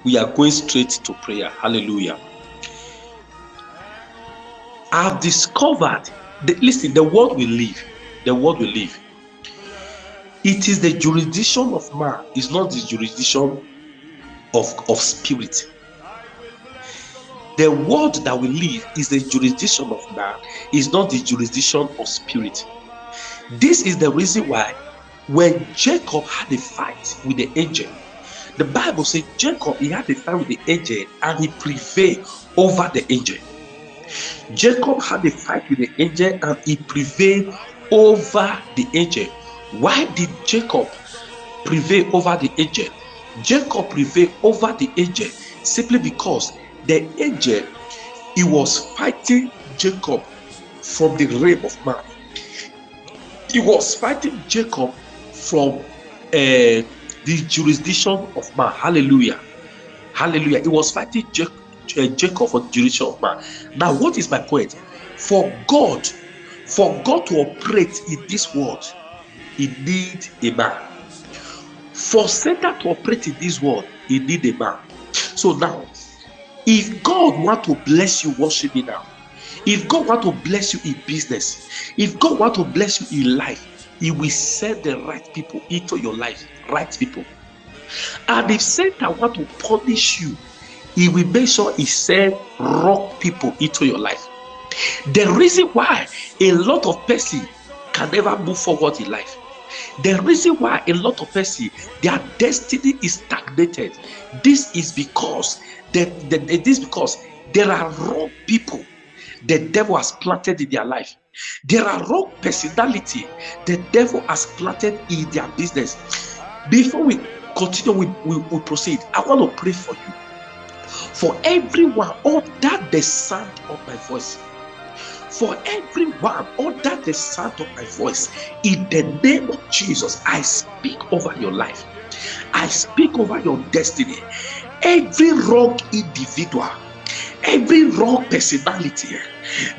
We are going straight to prayer. Hallelujah. I've discovered listen, the world we live, it is the jurisdiction of man, it's not the jurisdiction of spirit. The world that we live is the jurisdiction of man, is not the jurisdiction of spirit. This is the reason why when Jacob had a fight with the angel, the Bible says Jacob, he had a fight with the angel and he prevailed over the angel. Jacob had a fight with the angel and he prevailed over the angel. Why did Jacob prevail over the angel? Jacob prevailed over the angel simply because the angel, he was fighting Jacob from the realm of man. He was fighting Jacob from the jurisdiction of man. Hallelujah. Hallelujah. He was fighting Jacob from the jurisdiction of man. Now, what is my point? For God to operate in this world, he needs a man. For Satan to operate in this world, he needs a man. So now, if God wants to bless you, worship me now. If God wants to bless you in business, if God wants to bless you in life, he will send the right people into your life. Right people. And if Satan wants to punish you, he will make sure he sends wrong people into your life. The reason why a lot of persons can never move forward in life, the reason why a lot of persons, their destiny is stagnated, this is because there are wrong people the devil has planted in their life. There are wrong personality the devil has planted in their business. Before we continue, we proceed. I want to pray for you. For everyone under the sound of my voice. For everyone under the sound of my voice, in the name of Jesus, I speak over your life. I speak over your destiny. Every wrong individual, every wrong personality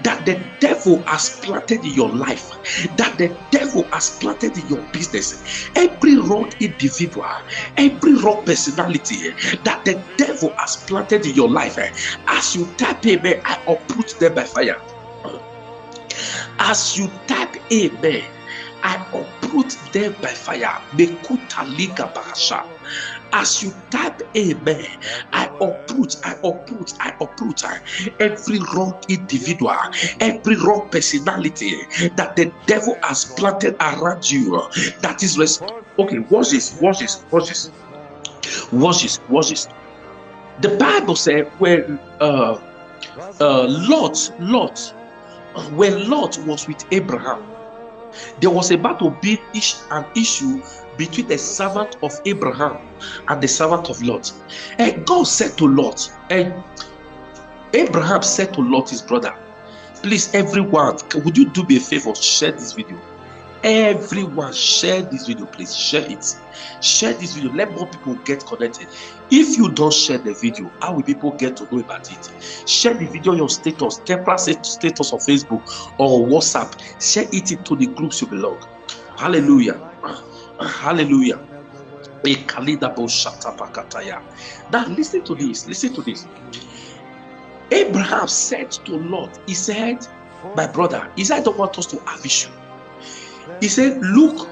that the devil has planted in your life, that the devil has planted in your business, every wrong individual, every wrong personality that the devil has planted in your life, as you type amen, I uproot them by fire. As you type amen, I uproot them by fire. As you type amen, I uproot every wrong individual, every wrong personality that the devil has planted around you. That is okay. Watch this. The Bible said when Lot was with Abraham, there was about to be an issue between the servant of Abraham and the servant of Lot. And God said to Lot, and Abraham said to Lot, his brother, please, everyone, would you do me a favor, share this video? Everyone, share this video, please. Share it. Share this video. Let more people get connected. If you don't share the video, how will people get to know about it? Share the video on your status, temporary status on Facebook or WhatsApp. Share it into the groups you belong. Hallelujah. Hallelujah. Now listen to this. Abraham said to Lot, he said, my brother, he said, I don't want us to have issue. He said, look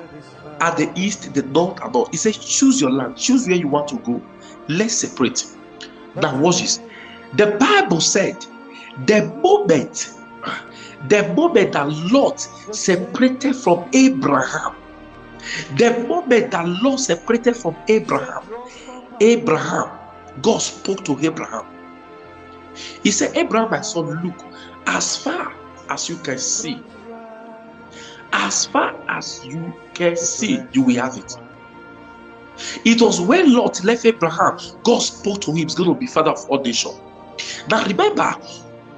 at the east, the north, and north. He said, choose your land, choose where you want to go. Let's separate. Now watch this. The Bible said, the moment that Lot separated from Abraham, God spoke to Abraham. He said, Abraham, my son, look, as far as you can see, you will have it. It was when Lot left Abraham, God spoke to him, he's going to be father of all nations. Now remember,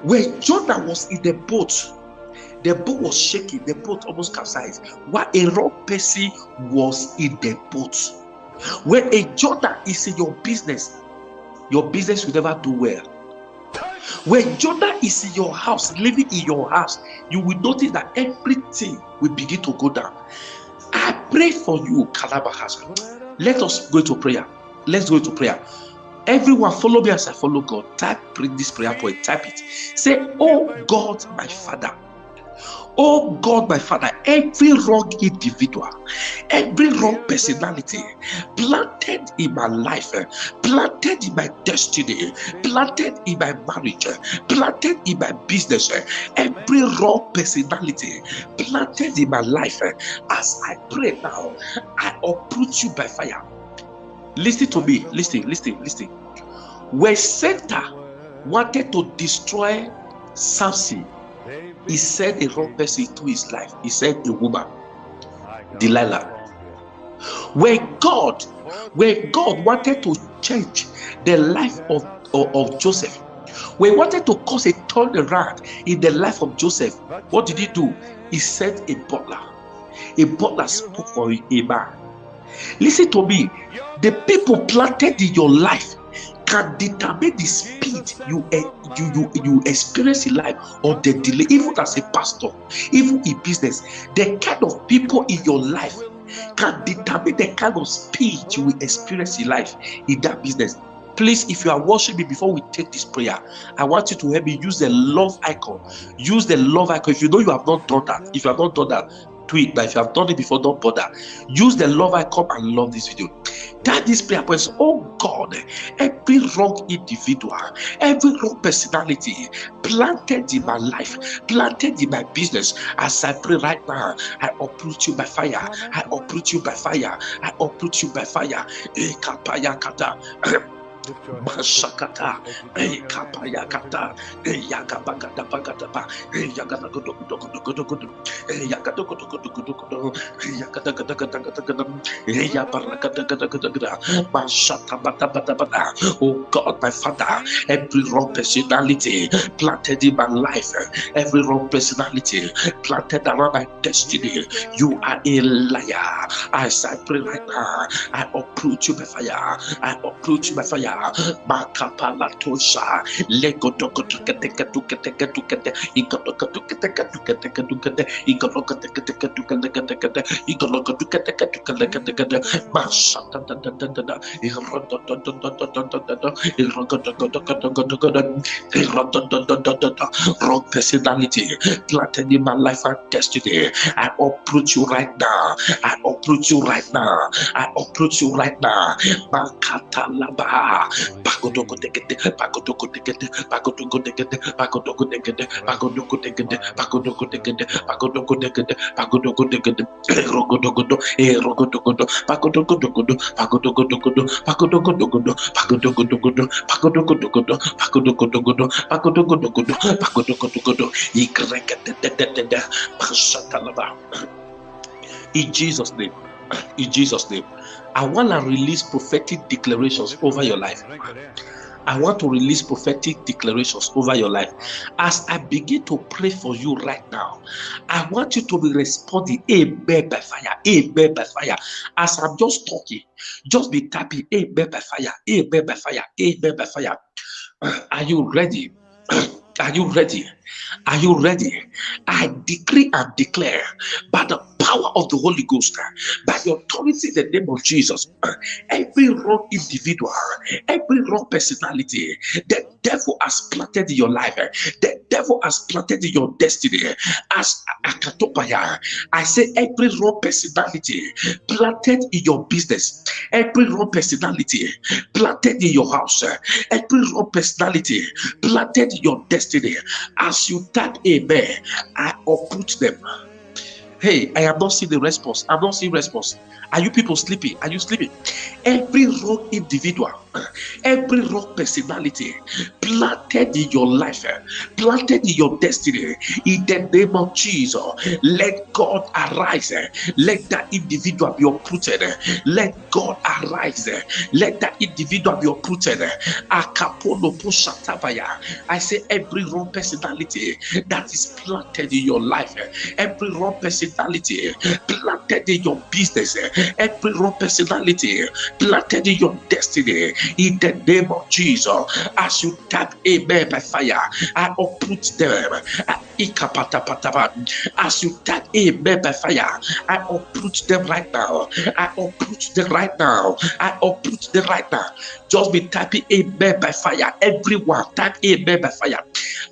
when Jonah was in the boat was shaking, the boat almost capsized, while a wrong person was in the boat. When a Jonah is in your business will never do well. When Jonah is in your house, living in your house, you will notice that everything will begin to go down. I pray for you, Kalabahas. Let us go to prayer. Let's go to prayer. Everyone follow me as I follow God. Type this prayer point. Type it. Say, oh God, my Father. Oh God, my Father, every wrong individual, every wrong personality planted in my life, planted in my destiny, planted in my marriage, planted in my business, every wrong personality planted in my life, as I pray now, I uproot you by fire. Listen to me. Listen. When Satan wanted to destroy Samson, he said a wrong person to his life. He said a woman, Delilah. When God wanted to change the life of Joseph, when he wanted to cause a turnaround in the life of Joseph, what did he do? He sent a butler. A butler spoke for a man. Listen to me. The people planted in your life can determine the speed you experience in life or the delay. Even as a pastor, even in business, the kind of people in your life can determine the kind of speed you will experience in life in that business. Please, if you are watching me, before we take this prayer, I want you to help me use the love icon. Use the love icon. If you know you have not done that, do it. But if you have done it before, don't bother. Use the love icon and love this video. That this prayer point, oh God, every wrong individual, every wrong personality planted in my life, planted in my business, as I pray right now, I uproot you by fire. I uproot you by fire. I uproot you by fire. Mashakata, Kapayakata, Yakabagata Bagataba, Yakatagodogodogodogodo, Yakatagodogodogodogodo, Yakatagatagatagatagata, Yabarakatagatagatagata, Mashatabatabata. Oh God, my Father, every wrong personality planted in my life, every wrong personality planted around my destiny, you are a liar. As I pray right now, I uproot you by fire. I uproot you by fire. Makapala tosha legodokotuketeketuketeketukete ikotokotuketeketuketekete ikolokoteketeketuketekete ikolokotuketeketuketekete mashatadadadada irododododododododod irodododododododod wrong personality planted in my life and destiny. I uproot you right now. I uproot you right now. I uproot you right now. Makatalaba. Pagodokotekete, pagodokotekete, pagodokotekete, pagodokotekete, pagodokotekete, pagodokotekete, pagodokotekete, pagodokotekete, rogodogodo, rogodogodo, pagodogodogodo, pagodogodogodo, pagodogodogodo, pagodogodogodo, pagodogodogodo, pagodogodogodo, pagodogodogodo, pagodogodogodo, ikrekete, pashatalaba. In Jesus' name. In Jesus' name. I want to release prophetic declarations over your life. I want to release prophetic declarations over your life. As I begin to pray for you right now, I want you to be responding, amen by fire, amen by fire. As I'm just talking, just be tapping, amen by fire, amen by fire, amen by fire. Are you ready? Are you ready? Are you ready? I decree and declare by the power of the Holy Ghost, by the authority in the name of Jesus, every wrong individual, every wrong personality, the devil has planted in your life, the devil has planted in your destiny. As Akatopaya, I say every wrong personality planted in your business, every wrong personality planted in your house, every wrong personality planted in your destiny. As you type amen, I uproot them. Hey, I am not seeing the response. I'm not seeing response. Are you people sleeping? Are you sleeping? Every wrong individual, every wrong personality planted in your life, planted in your destiny, in the name of Jesus, let God arise. Let that individual be uprooted. Let God arise. Let that individual be uprooted. I say every wrong personality that is planted in your life, every wrong personality personality planted in your business, every wrong personality planted in your destiny, in the name of Jesus, as you tap amen by fire, I uproot them. As you tap amen by fire, I uproot them right now. I uproot them right now. I uproot them right now. Just be typing amen by fire. Everyone type amen by fire.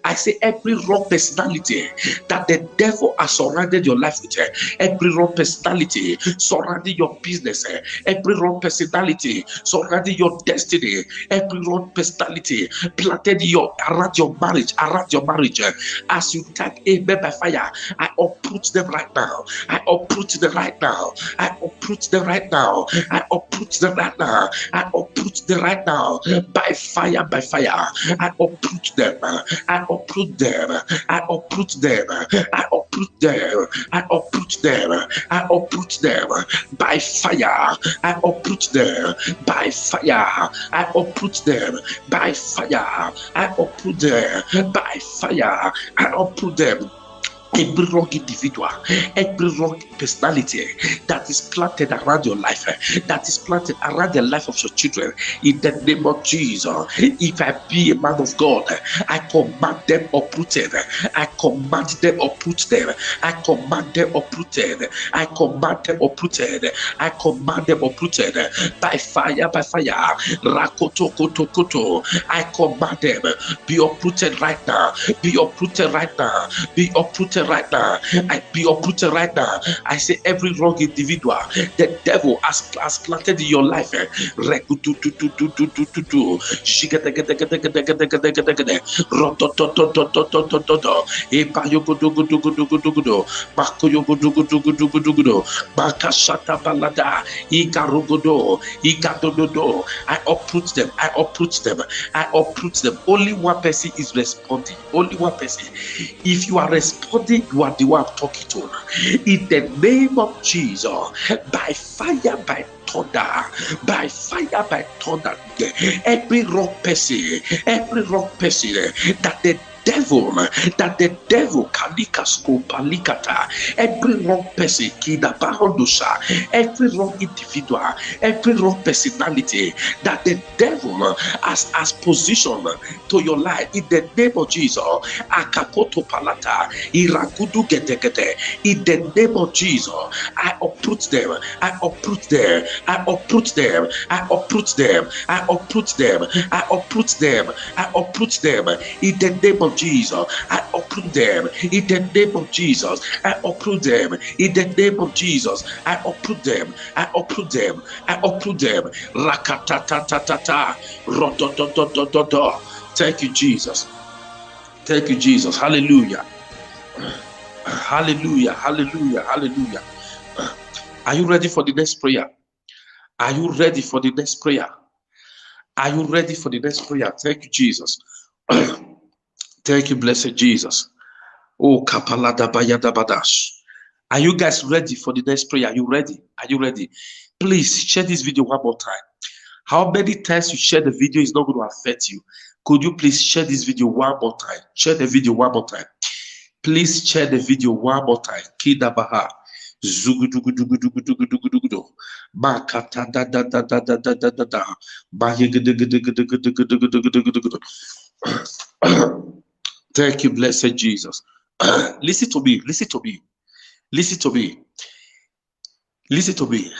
I say every wrong personality that the devil has surrounded your life with, every wrong personality surrounding your business, every wrong personality surrounding your destiny, every wrong personality planted around your marriage, as you tag amen by fire, I uproot them right now. I uproot them right now. I uproot them right now. I uproot them right now. I uproot them right now. By fire, by fire. I uproot them. I uproot them. I uproot them. I uproot them. I uproot them. I uproot them. By fire. I uproot them. By fire. I uproot them. By fire. I uproot them. By fire. I uproot them. Every wrong individual, every wrong personality that is planted around your life, that is planted around the life of your children, in the name of Jesus. If I be a man of God, I command them uprooted. I command them uprooted. I command them uprooted. I command them uprooted. I command them uprooted by fire, by fire. Rakoto koto koto. I command them be uprooted right now. Be uprooted right now. Be uprooted right now. I be uprooted right now. I say every wrong individual the devil has planted in your life. I uproot them. I uproot them. I uproot them. Only one person is responding. Only one person. If you are responding, you are the one I'm talking to. In the name of Jesus, by fire, by thunder, by fire, by thunder, every wrong person that the devil palikata, every wrong person every wrong individual, every wrong personality that the devil has positioned to your life, in the name of Jesus, akapoto palata, irakudu gedegede, in the name of Jesus, I uproot them. I uproot them. I uproot them. I uproot them. I uproot them. I uproot them. I uproot them. In the name of Jesus, I uproot them. In the name of Jesus, I uproot them. In the name of Jesus, I uproot them. I uproot them. I uproot them. Rakatatatata. Rododododododo. Thank you, Jesus. Thank you, Jesus. Hallelujah. Hallelujah. Hallelujah. Hallelujah. Are you ready for the next prayer? Are you ready for the next prayer? Are you ready for the next prayer? Thank you, Jesus. Thank you, blessed Jesus. Oh, Kapalada Bayada Badash. Are you guys ready for the next prayer? Are you ready? Are you ready? Please share this video one more time. How many times you share the video is not going to affect you. Could you please share this video one more time? Share the video one more time. Please share the video one more time. Kidabaha. Zugudugudugudugudugudugudugudu. Makata da da da da da da da da da. Thank you, blessed Jesus. Listen to me. Listen to me. Listen to me. Listen to me.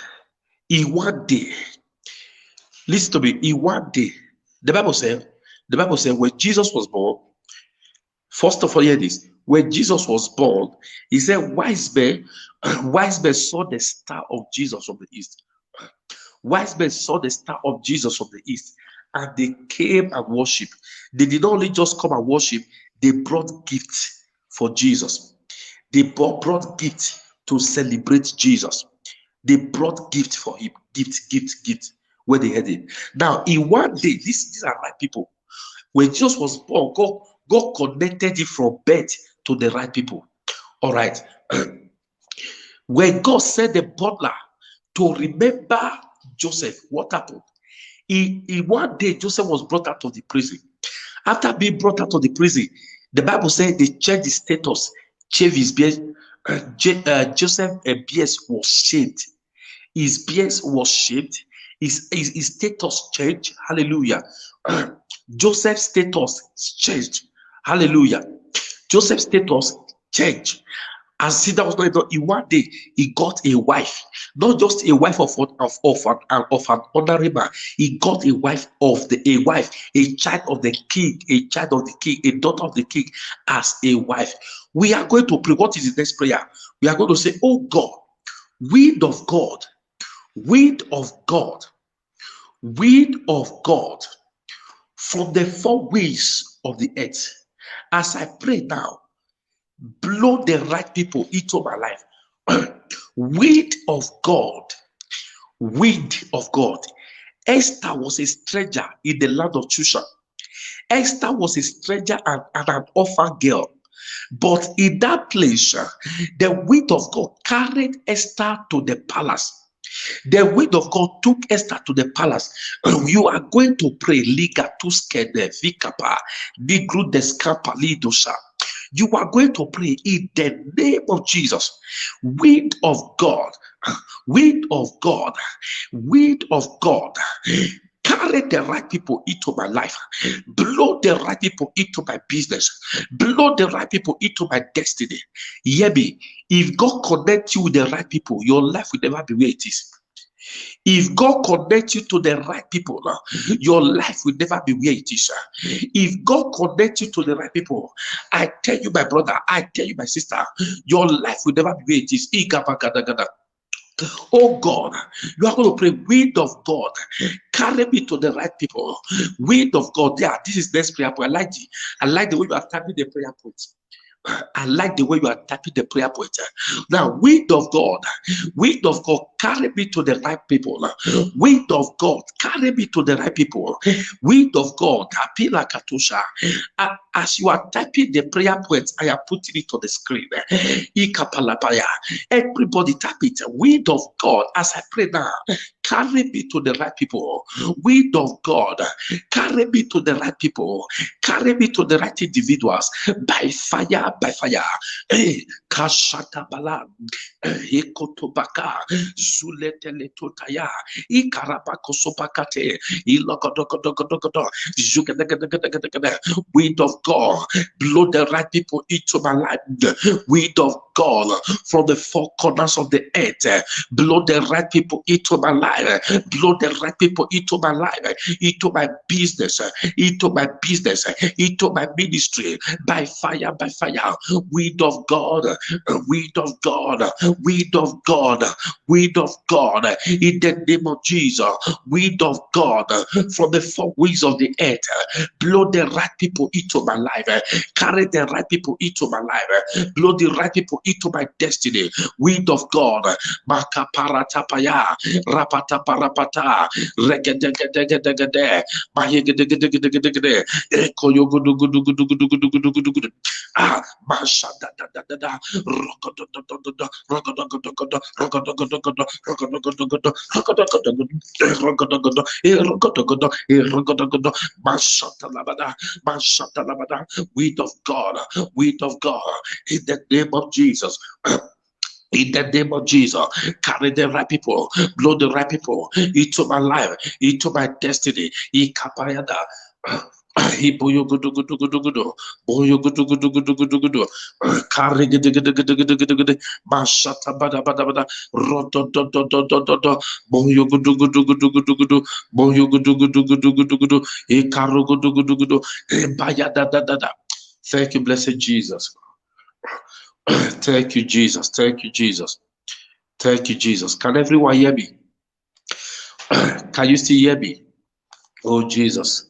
In one day, listen to me. In one day, the Bible said when Jesus was born, first of all, hear this. When Jesus was born, he said, wise men saw the star of Jesus from the east. Wise men saw the star of Jesus from the east, and they came and worshiped. They did not only just come and worship, they brought gifts for Jesus. They brought gifts to celebrate Jesus. They brought gifts for him. Gifts. Where they had it. Now, in one day, these are right people. When Jesus was born, God connected it from birth to the right people. All right. When God said the butler to remember Joseph, what happened? In one day, Joseph was brought out of the prison. After being brought out of the prison, the Bible said they changed his status, shaved his beard, Joseph beard was shaped. His beard was shaped. His status changed. Hallelujah. Joseph's status changed. Hallelujah. Joseph's status changed. And see, that was not enough. In one day, he got a wife, not just a wife of an ordinary man. He got a wife a child of the king, a daughter of the king, as a wife. We are going to pray. What is the next prayer? We are going to say, "Oh God, wind of God, wind of God, wind of God, from the four winds of the earth." As I pray now, blow the right people into my life. Wind of God, wind of God. Esther was a stranger in the land of Shushan. Esther was a stranger and an orphan girl. But in that place, the wind of God carried Esther to the palace. The wind of God took Esther to the palace. You are going to pray. Liga tuskede vikapa nigru deskapa lidosa. You are going to pray in the name of Jesus. Wind of God, wind of God, wind of God. Carry the right people into my life. Blow the right people into my business. Blow the right people into my destiny. Hear me. If God connects you with the right people, your life will never be where it is. If God connects you to the right people, your life will never be where it is. If God connects you to the right people, I tell you, my brother, I tell you, my sister, your life will never be where it is. Oh God, you are going to pray, wind of God, carry me to the right people. Wind of God, yeah, this is next prayer point. I like the way you are typing the prayer point. I like the way you are typing the prayer point. Now, wind of God, carry me to the right people. Wind of God, carry me to the right people. Wind of God, apila katusha. As you are typing the prayer point, I am putting it on the screen. Everybody type it. Wind of God, as I pray now, carry me to the right people. Wind of God, carry me to the right people. Carry me to the right individuals by fire. Kashata bala, ekotobaka, zuleteletotaya, ikarabakosopakate, ilokodokodokodokodo, zukedekedekedekedekede. Wind of God, blow the right people into my life. Wind of God, from the four corners of the earth, blow the right people into my life. Blow the right people into my life, into my business, into my ministry, by fire. Wind of God, wind of God, wind of God, wind of God, in the name of Jesus. Wind of God, from the four winds of the earth, blow the right people into my life. Carry the right people into my life. Blow the right people into my destiny. Wind of God, makaparatapaya, rapataparapata, regedegedegedegede, mahegedegedegedegede, ekoyogudugudugudugudugudugudugudu. Masha da da da da da, rokododododo, rokodogodogodo, rokodogodogodo, rokodogodogodo, rokodogodogodo, rokodogodo, rokodogodo, rokodogodo, masha talabada, wind of God, in the name of Jesus. In the name of Jesus, carry the right people, blow the right people into my life, into my destiny. Ikapayada. Iboyogudugudugudugudu. Boyogudugudugudugudu. Karigidigidigidigidigidi. Mashatabadabadabada. Rodododododododo. Boyogudugudugudugudu. Boyogudugudugudugudu. Ikarugudugudugudu. Ebayadadadada. Thank you, blessed Jesus. Thank you, Jesus. Thank you, Jesus. Thank you, Jesus. Can everyone hear me? Can you still hear me? Oh, Jesus.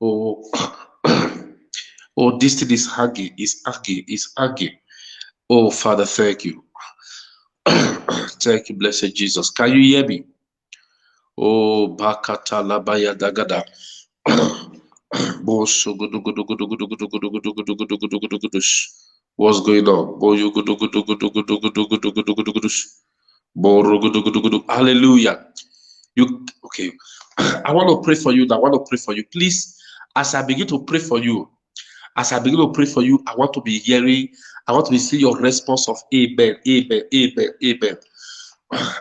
Oh, oh, this thing is hanging. Oh, Father, thank you. Thank you, blessed Jesus. Can you hear me? Oh, Bakata Labaya Dagada. What's going on? Hallelujah. You okay? I want to pray for you. Please, as I begin to pray for you, I want to be hearing I want to see your response of amen, amen, amen, amen.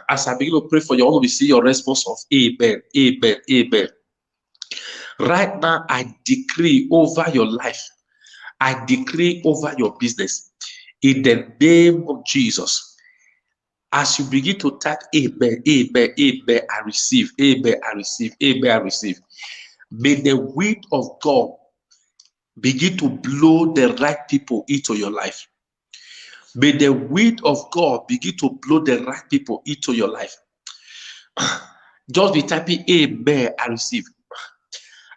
As I begin to pray for you, I want to see your response of amen, amen, amen. Right now, I decree over your life. I decree over your business in the name of Jesus. As you begin to type amen, amen, amen, I receive, amen, I receive, amen, I receive. May the wind of God begin to blow the right people into your life. May the wind of God begin to blow the right people into your life. Just be typing amen, I receive.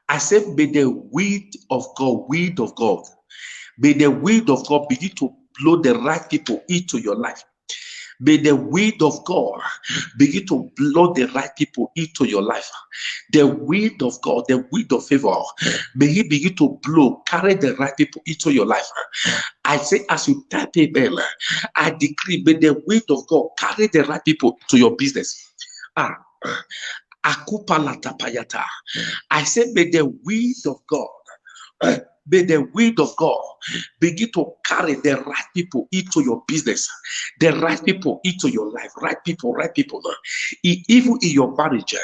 I said, may the wind of God, wind of God, may the wind of God begin to blow the right people into your life. May the wind of God begin to blow the right people into your life. The wind of God, the wind of favor, may He begin to blow, carry the right people into your life. I say, as you type amen, I decree, may the wind of God carry the right people to your business. I say, may the wind of God, may the wind of God begin to carry the right people into your business, the right people into your life, right people, right people. Even in your marriage,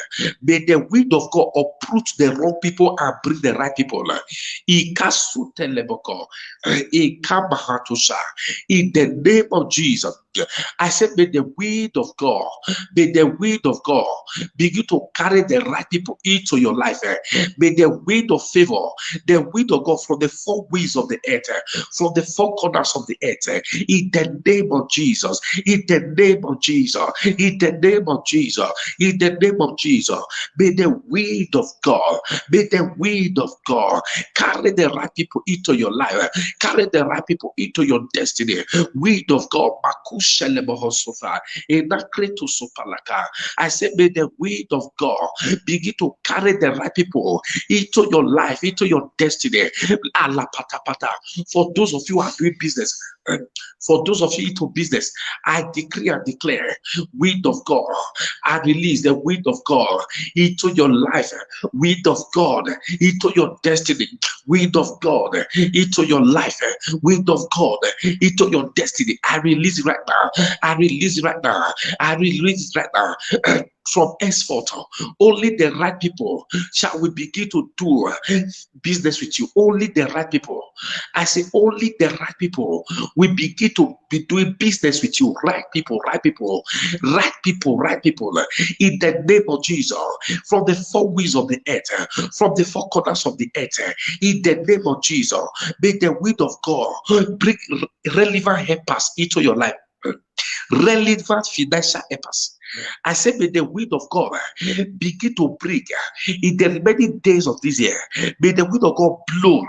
may the wind of God uproot the wrong people and bring the right people. In the name of Jesus, I said, may the wind of God, may the wind of God begin to carry the right people into your life. May the wind of favor, the wind of God from the four winds of the earth, from the four corners of the earth, in the name of Jesus, in the name of Jesus, in the name of Jesus, in the name of Jesus, may the wind of God, may the wind of God carry the right people into your life, carry the right people into your destiny. Wind of God, I say, may the wind of God begin to carry the right people into your life, into your destiny. For those of you who are doing business, for those of you into business, I decree and declare, wind of God, I release the wind of God into your life, wind of God into your destiny, wind of God into your life, wind of God into your destiny. I release it right now. I release it right now. I release it right now. From henceforth, only the right people shall we begin to do business with you. Only the right people. I say, only the right people will begin to be doing business with you. Right people, right people, right people, right people. In the name of Jesus, from the four winds of the earth, from the four corners of the earth, in the name of Jesus, may the wind of God bring relevant helpers into your life. Relevant financial helpers. I said, may the wind of God begin to bring in the remaining days of this year. May the wind of God blow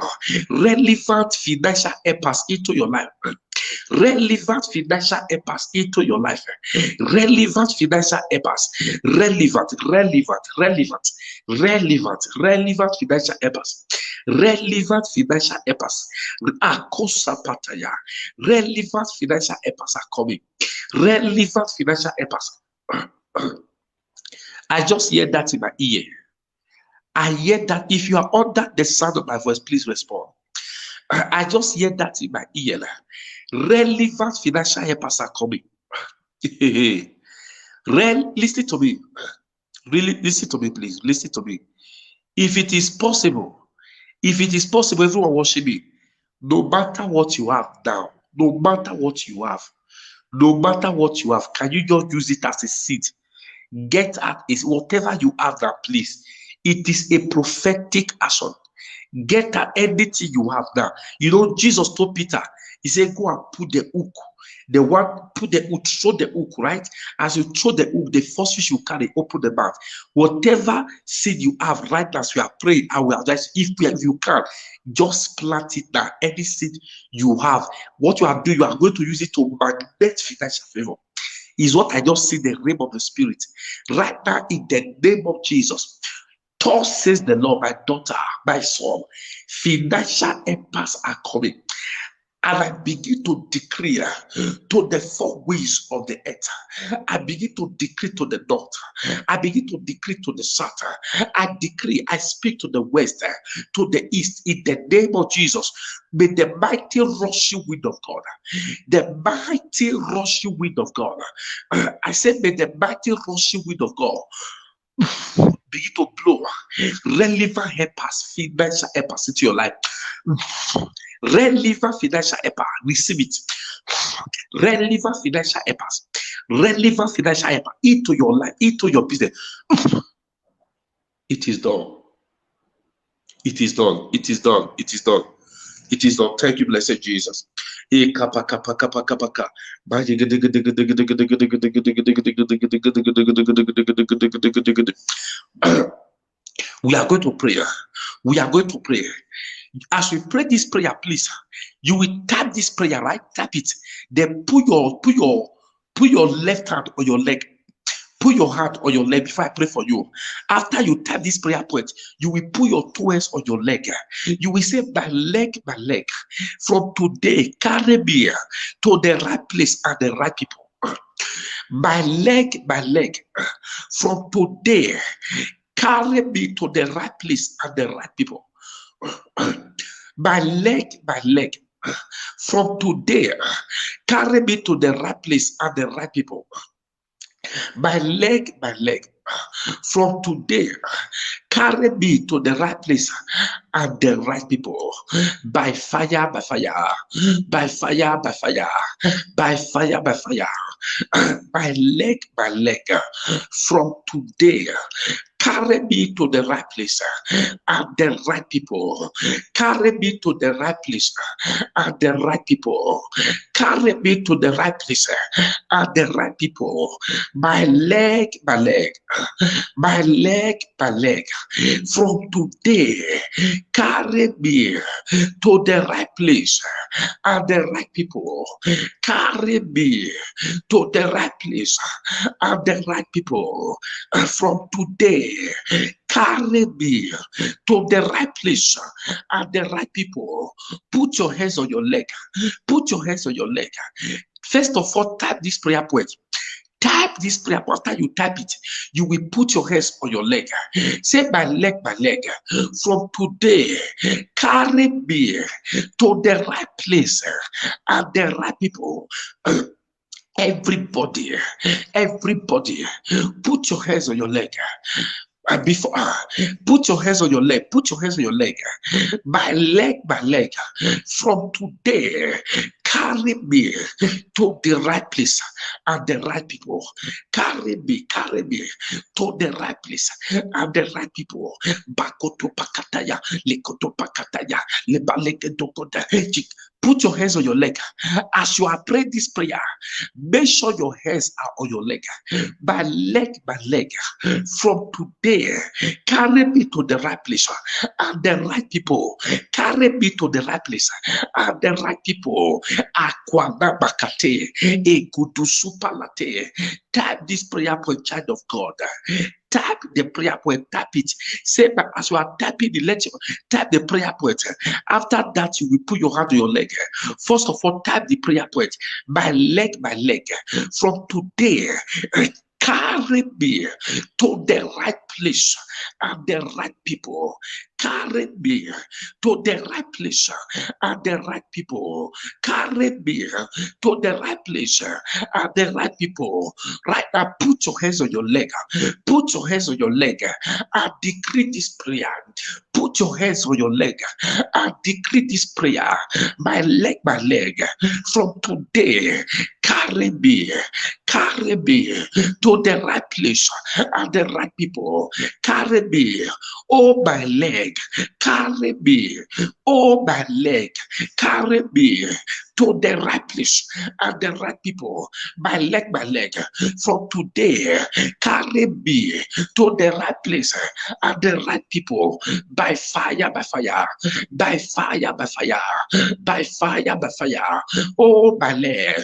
relevant financial helpers into your life. Relevant financial helpers into your life. Relevant financial helpers. Relevant financial helpers. Relevant financial helpers. Relevant financial helpers are coming. Relevant financial helpers. I just hear that in my ear. I hear that. If you are under the sound of my voice, please respond. I just hear that in my ear. Relevant financial helpers are coming. Listen to me. Really, listen to me, please. Listen to me. If it is possible, everyone worship me. No matter what you have now, no matter what you have, can you just use it as a seed? Get at is whatever you have now, please. It is a prophetic action. Get at anything you have now. You know, Jesus told Peter, he said, go and put the hook. The one, put the hook, throw the hook, right? As you throw the hook, the first fish you carry, open the mouth. Whatever seed you have right now, as we are praying, I will advise, if you can, just plant it now. Any seed you have, what you are doing, you are going to use it to magnet financial favor. Is what I just see the realm of the spirit. Right now, in the name of Jesus. Thus says the Lord, my daughter, my son, financial helpers are coming. And I begin to decree to the four winds of the earth. I begin to decree to the north. I begin to decree to the south. I decree, I speak to the west, to the east, in the name of Jesus. May the mighty rushing wind of God, the mighty rushing wind of God, I said, may the mighty rushing wind of God begin to blow relevant helpers, financial helpers into your life. Relevant financial helper, receive it. Relevant financial helpers, relevant financial helper into your life, into your business. It is done. It is done. It is done. It is done. It is done. Thank you, blessed Jesus. We are going to pray. We are going to pray. As we pray this prayer, please, you will tap this prayer, right? Tap it. Then put your left hand on your leg. Put your hand on your leg before I pray for you. After you tap this prayer point, you will put your two hands on your leg. You will say, my leg, from today, carry me to the right place and the right people. My leg, from today, carry me to the right place and the right people. My leg, from today, carry me to the right place and the right people. My leg, from today, carry me to the right place and the right people. By fire, by fire, by fire, by fire, by fire, by fire. My leg, from today, carry me to the right place and the right people. Carry me to the right place and the right people. Carry me to the right place and the right people. My leg, my leg, from today, carry me to the right place and the right people. Carry me to the right place and the right people. From today, carry me to the right place and the right people. Put your hands on your leg. Put your hands on your leg. First of all, type this prayer point. Type this prayer. After you type it, you will put your hands on your leg. Say, my leg, from today, carry me to the right place and the right people. Everybody, put your hands on your leg. Before, put your hands on your leg. Put your hands on your leg. My leg, from today, carry me to the right place and the right people. Carry me to the right place and the right people. Bakoto pakataya, lekoto pakataya, lebaleke dokoda. Put your hands on your leg. As you are praying this prayer, make sure your hands are on your leg. My leg, from today, carry me to the right place and the right people. Carry me to the right place and the right people. Aquana bakate, egudusupalate. Type this prayer point, child of God. Type the prayer point, tap it. Say, but as you are tapping the letter, type the prayer point. After that, you will put your hand on your leg. First of all, type the prayer point. My leg, from today, carry me to the right place and the right people. Carry me to the right place and the right people. Carry me to the right place and the right people. Right now, put your hands on your leg. Put your hands on your leg and decree this prayer. Put your hands on your leg and decree this prayer. My leg, from today, carry me to the right place and the right people. Carry me, oh my leg, carry me, oh my leg, carry me to the right place and the right people. My leg, from today, carry me to the right place and the right people. By fire, by fire, by fire, by fire, by fire, by fire. Oh my leg,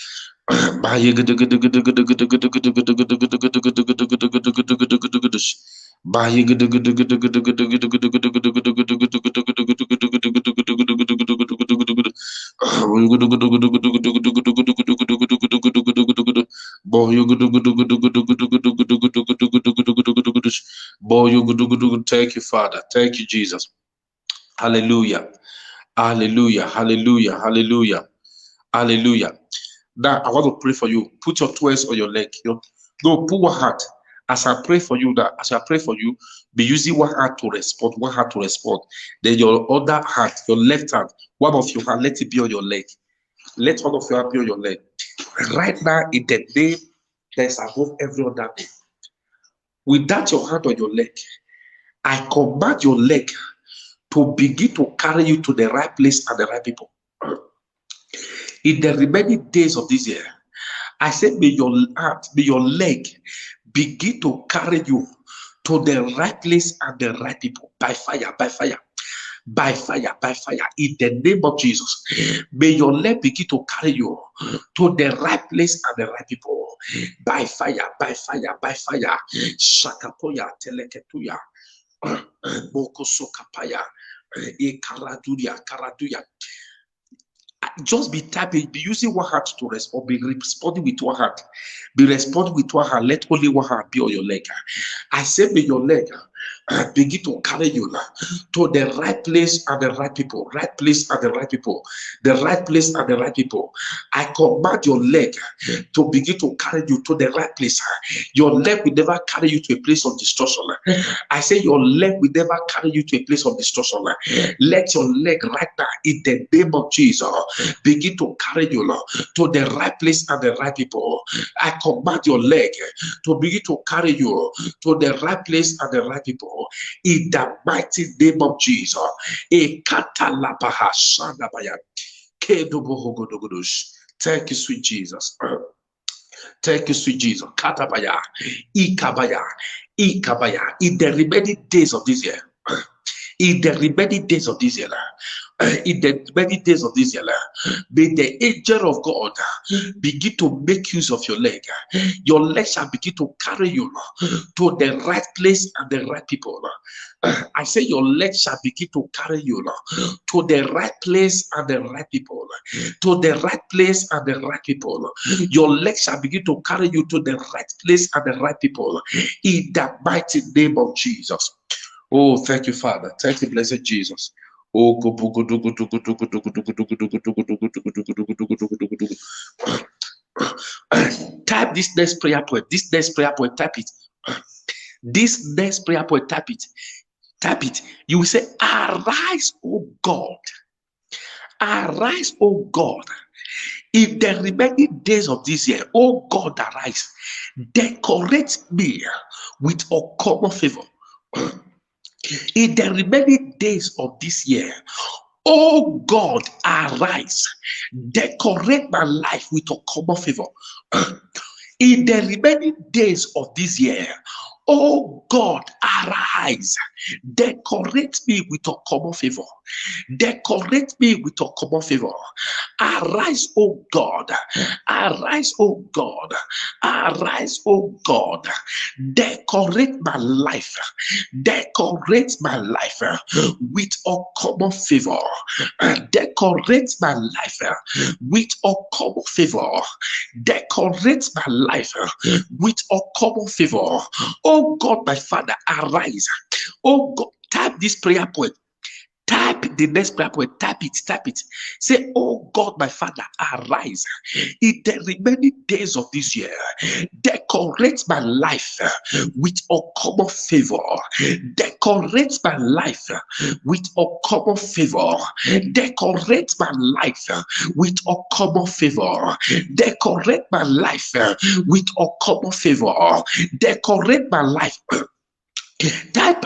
Thank you, Father. Thank you, Jesus. Hallelujah. Hallelujah. Hallelujah. Hallelujah. Hallelujah. Now I want to pray for you. Put your two hands on your leg. No, put one hand. As I pray for you, that as I pray for you, be using one hand to respond, one hand to respond. Then your other hand, your left hand, one of your hand, let it be on your leg. Let one of your hand be on your leg. Right now, in the name that is above every other name. With that, your hand on your leg, I command your leg to begin to carry you to the right place and the right people. In the remaining days of this year, I said, may your heart, may your leg begin to carry you to the right place and the right people by fire, by fire. by fire, in the name of Jesus. May your leg begin to carry you to the right place and the right people. By fire, Shakapoya teleketuya, Mokosokapaya, Karaduya. Just be typing, be using one hand to respond, be responding with one hand. Be responding with one hand. Let only one hand be on your leg. I say, may your leg begin to carry you to the right place and the right people. Right place and the right people. The right place and the right people. I command your leg to begin to carry you to the right place. Your leg will never carry you to a place of destruction. I say your leg will never carry you to a place of destruction. Let your leg right now, in the name of Jesus, begin to carry you to the right place and the right people. I command your leg to begin to carry you to the right place and the right people. In the mighty name of Jesus. Thank you, sweet Jesus. Thank you, sweet Jesus. Katabaya, Ikabaya, in the remaining days of this year. In the remaining days of this year, may the angel of God begin to make use of your leg. Your leg shall begin to carry you to the right place and the right people. I say your leg shall begin to carry you to the right place and the right people. To the right place and the right people. Your leg shall begin to carry you to the right place and the right people. In the mighty name of Jesus. Oh, thank you, Father. Thank you, blessed Jesus. Oh, type this next prayer point. This next prayer point, type it. This next prayer point, type it. Type it. You will say, arise, O God. Arise, O God. In the remaining days of this year, O God, arise. Decorate me with uncommon favor. In the remaining days of this year, oh God, arise. Decorate my life with uncommon favor. In the remaining days of this year, oh God, arise. Decorate me with uncommon favor. Decorate me with uncommon favor. Arise, oh God. Arise, oh God. Arise, oh God. Decorate my life. Decorate my life with uncommon favor. Decorate my life with uncommon favor. Decorate my life with uncommon favor. Oh God, my Father, arise. Oh God, type this prayer point. Type the next prayer point. Type it. Say, oh God, my Father, arise. In the remaining days of this year, decorate my life with uncommon favor. Decorate my life with uncommon favor. Decorate my life with uncommon favor. Decorate my life with uncommon favor. Decorate my life. Type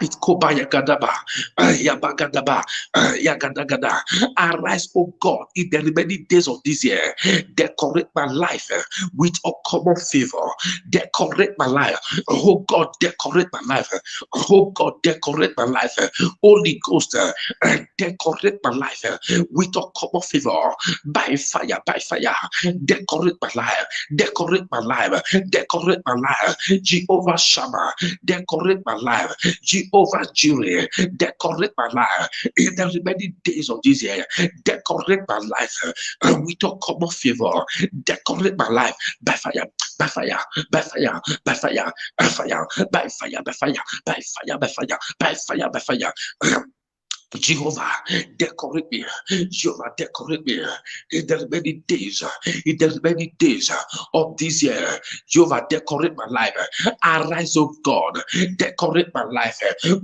it, Kobaya Gadaba, Yabagadaba, Yagadagada. Arise, oh God, in the remaining days of this year. Decorate my life with uncommon favor. Decorate my life. Oh God, decorate my life. Oh God, decorate my life. Holy Ghost, decorate my life with uncommon favor. By fire. Decorate my life. Decorate my life. Decorate my life. Jehovah Shammah. Decorate my life, Jehovah Jireh. Decorate my life in the remaining days of this year. Decorate my life with uncommon favor. Decorate my life by fire, by fire, by fire, by fire, by fire, by fire, by fire, by fire, by fire, by fire, by fire. Jehovah, decorate me. Jehovah, decorate me in the remaining days. In the remaining days of this year, Jehovah, decorate my life. Arise, oh God, decorate my life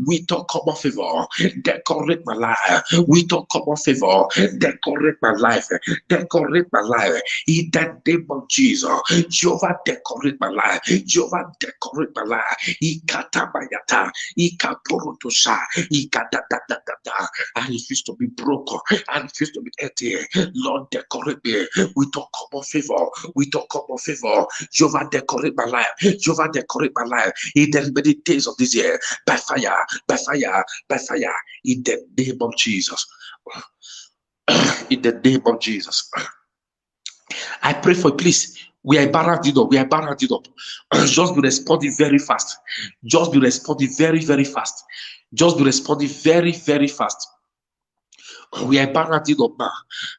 with uncommon favor. Decorate my life with uncommon favor. Decorate my life. Decorate my life in the name of Jesus. Jehovah, decorate my life. Jehovah, decorate my life. Ikatabayata, Ikaporotosa, Ikadadadadada. I refuse to be broken. I refuse to be empty. Lord, decorate me with uncommon favor. With uncommon favor. Jehovah, decorate my life. Jehovah, decorate my life in the many days of this year. By fire, by fire, by fire. In the name of Jesus. In the name of Jesus. I pray for you, please. We are barracking it up. We are barracking it up. Just be responding very fast. Just be responding very, very fast. Just be responding very, very fast. We are barracking up now.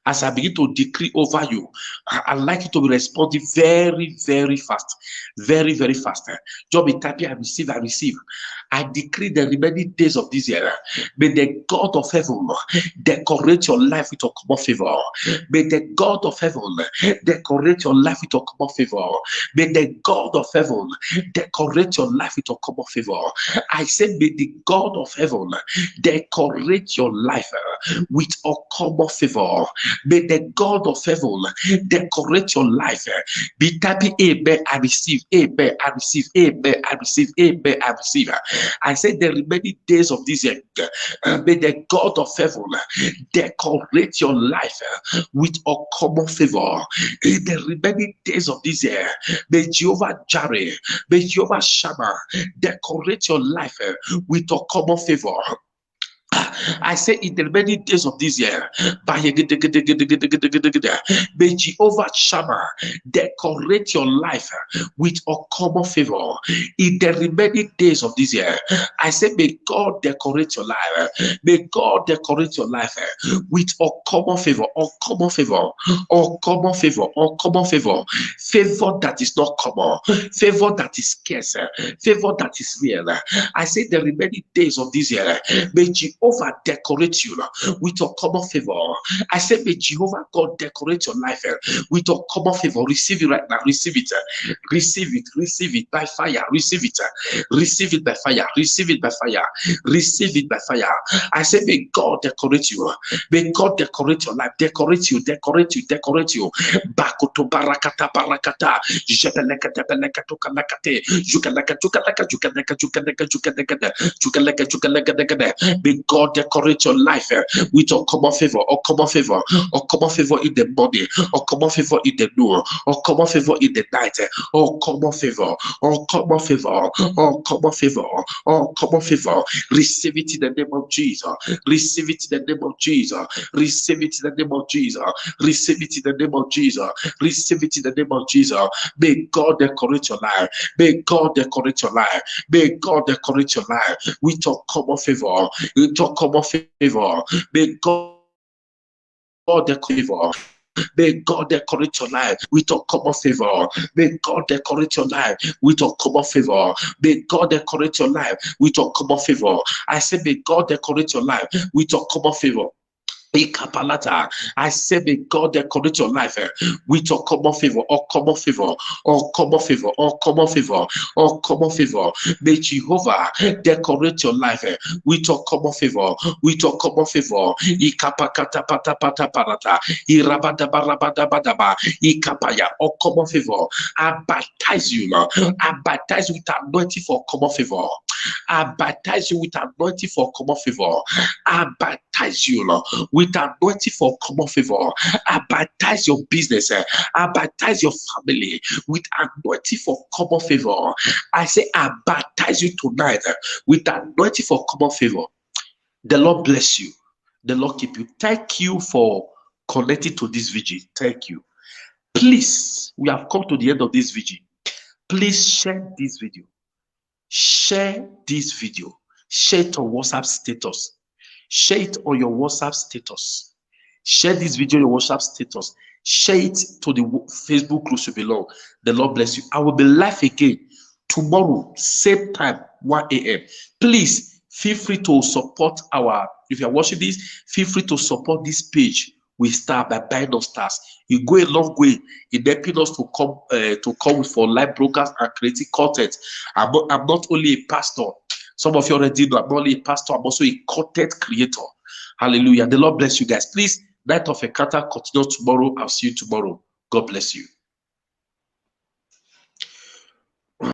As I begin to decree over you, I like you to be responding very, very fast. Very, very fast. Just be typing, I receive, I receive. I decree the remaining days of this year. May the God of heaven decorate your life with uncommon favor. May the God of heaven decorate your life with uncommon favor. May the God of heaven decorate your life with uncommon favor. I say, may the God of heaven decorate your life with uncommon favor. May the God of heaven decorate your life. Be typing amen, I receive, amen, I receive, amen, I receive, amen, I receive. I say the remaining days of this year, may the God of heaven decorate your life with uncommon favor. In the remaining days of this year, may Jehovah Jireh, may Jehovah Shammah decorate your life with uncommon favor. I say in the many days of this year, may Jehovah Shammah decorate your life with uncommon favor. In the remaining days of this year, I say, may God decorate your life. May God decorate your life with uncommon favor, uncommon favor, uncommon favor, uncommon favor. Favor that is not common, favor that is scarce, favor that is real. I say the remaining days of this year, may Jehovah decorate you with uncommon favor. I say, may Jehovah God decorate your life with uncommon favor. Receive it right now. Receive it. Receive it. Receive it by fire. Receive it. Receive it by fire. Receive it by fire. Receive it by fire. I say, may God decorate you. May God decorate your life. Decorate you. Decorate you. Decorate you. Bakoto barakata barakata. Jebelekata belekatu kalakate. Jukalaka. May God decorate your life with uncommon favor, uncommon favor, uncommon favor in the morning, uncommon favor in the noon, uncommon favor in the night, uncommon favor, uncommon favor, uncommon favor, uncommon favor. Receive it in the name of Jesus. Receive it in the name of Jesus. Receive it in the name of Jesus. Receive it in the name of Jesus. Receive it in the name of Jesus. May God decorate your life. May God decorate your life. May God decorate your life with uncommon favor. With uncommon favor. May God decorate favor. May God decorate your life with uncommon favor. May God decorate your life with uncommon favor. May God decorate your life with uncommon favor. I say, may God decorate your life with uncommon favor. I say, may God decorate your life with uncommon favor, uncommon favor, uncommon favor, uncommon favor, uncommon favor. May Jehovah decorate your life with uncommon favor, with uncommon favor. Ikapakata pata pata parata, irabada barabada badaba, ikapaya, uncommon favor. I baptize you, Lord. I baptize you with anointing for common favor. I baptize you with anointing for common favor. I baptize you, Lord, with anointing for common favor. I baptize your business. I baptize your family with anointing for common favor. I say, I baptize you tonight with anointing for common favor. The Lord bless you. The Lord keep you. Thank you for connecting to this vigil. Thank you. Please, we have come to the end of this vigil. Please share this video. Share this video. Share it on WhatsApp status. Share it on your WhatsApp status. Share this video on your WhatsApp status. Share it to the Facebook group you belong. The Lord bless you. I will be live again tomorrow, same time, 1 a.m. Please feel free to support if you are watching this, feel free to support this page with star by buying us stars. You go a long way in helping us to come for live broadcast and creating content. I'm not only a pastor. Some of you already know I'm not only a pastor, I'm also a content creator. Hallelujah. The Lord bless you guys. Please, Night of Encounter continues tomorrow. I'll see you tomorrow. God bless you.